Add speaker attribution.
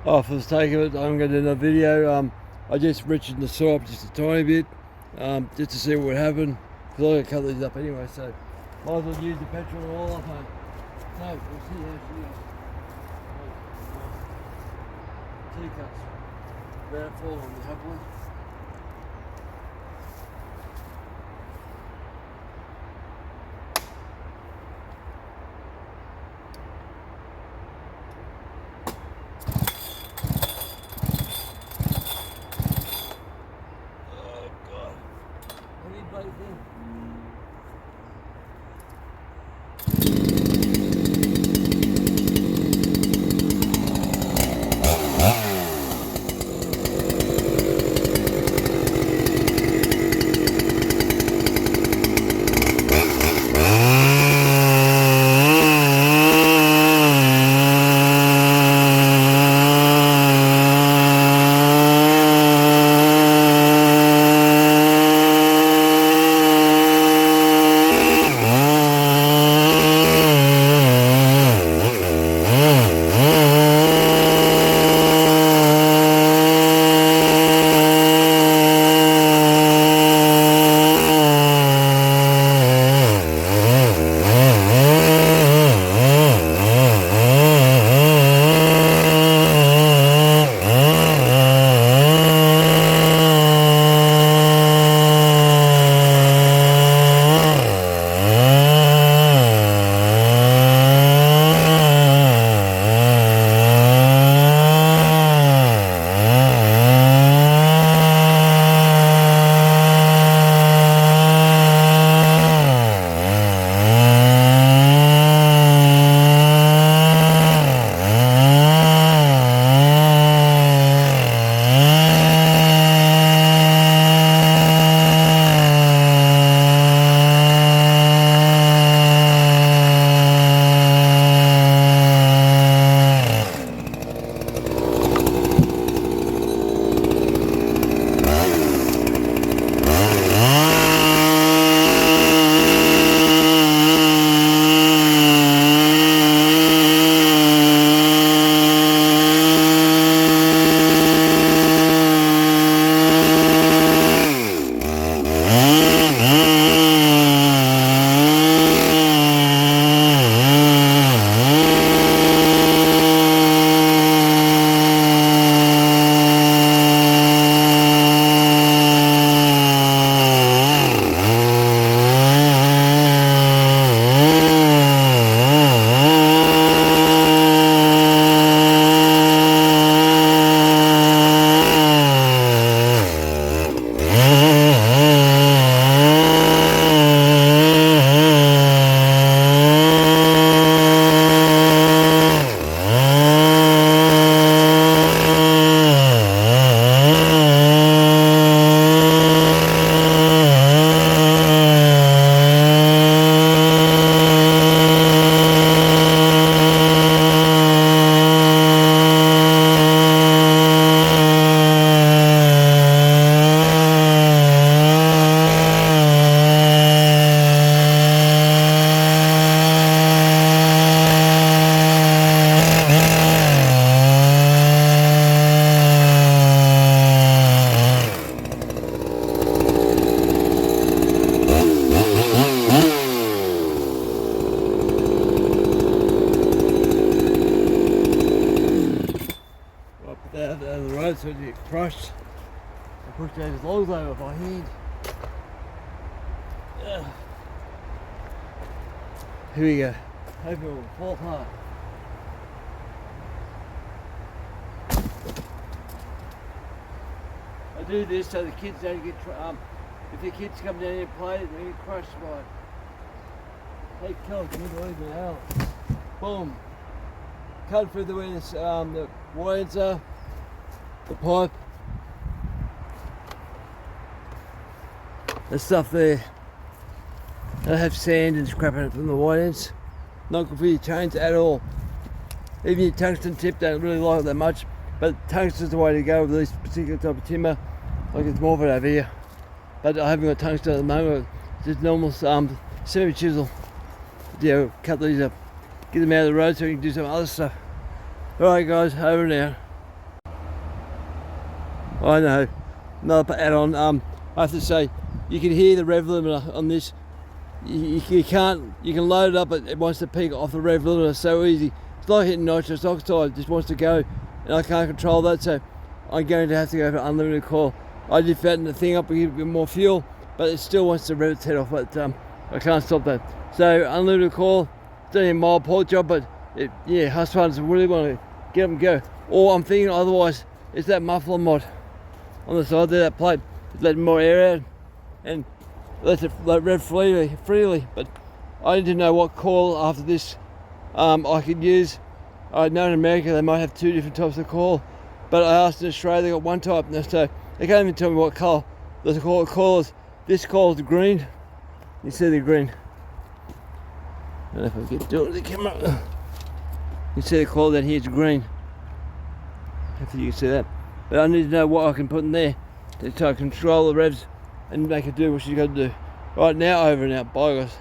Speaker 1: For the sake of it, I'm going to do another video. I just richeted the saw up just a tiny bit, just to see what would happen, because I'm going to cut these up anyway, so might as well use the petrol and all up. So we'll see how she goes. Two cuts, about 4 on the hopefully. Out of the road so it get crushed. I pushed those logs over by hand. Here we go. Hope it will fall apart. I do this so the kids don't get if the kids come down here and play, they get crushed by it. Hey, Kel, can you believe it? Hell. Boom. Cut through the way the wires are. The pipe, the stuff there, they have sand and scrap in it from the wide ends. Not good for your chains at all. Even your tungsten tip don't really like it that much, but tungsten's the way to go with this particular type of timber. Like it's more of it over here. But I haven't got tungsten at the moment, just normal semi chisel. Yeah, cut these up, get them out of the road so we can do some other stuff. Alright guys, over now. I know. Another add-on. I have to say, you can hear the rev limiter on this. You can't. You can load it up, but it wants to peak off the rev limiter so easy. It's like hitting nitrous oxide. It just wants to go, and I can't control that. So I'm going to have to go for unlimited coil. I did fatten the thing up and give it a bit more fuel, but it still wants to rev its head off. But I can't stop that. So unlimited coil. It's only a mild port job, but husqvarnas really want to get them go. Or I'm thinking otherwise, it's that muffler mod on the side there, that plate. It's letting more air out and lets it rev freely. But I need to know what coil after this I could use. I know in America they might have 2 different types of coil, but I asked in Australia they got one type. So they can't even tell me what colour the coil is. This coil is green. You see the green. I don't know if I can do it with the camera. You see the coil down here is green. Hopefully you can see that. But I need to know what I can put in there to try to control the revs and make it do what she's got to do. Right, now over and out. Bye guys.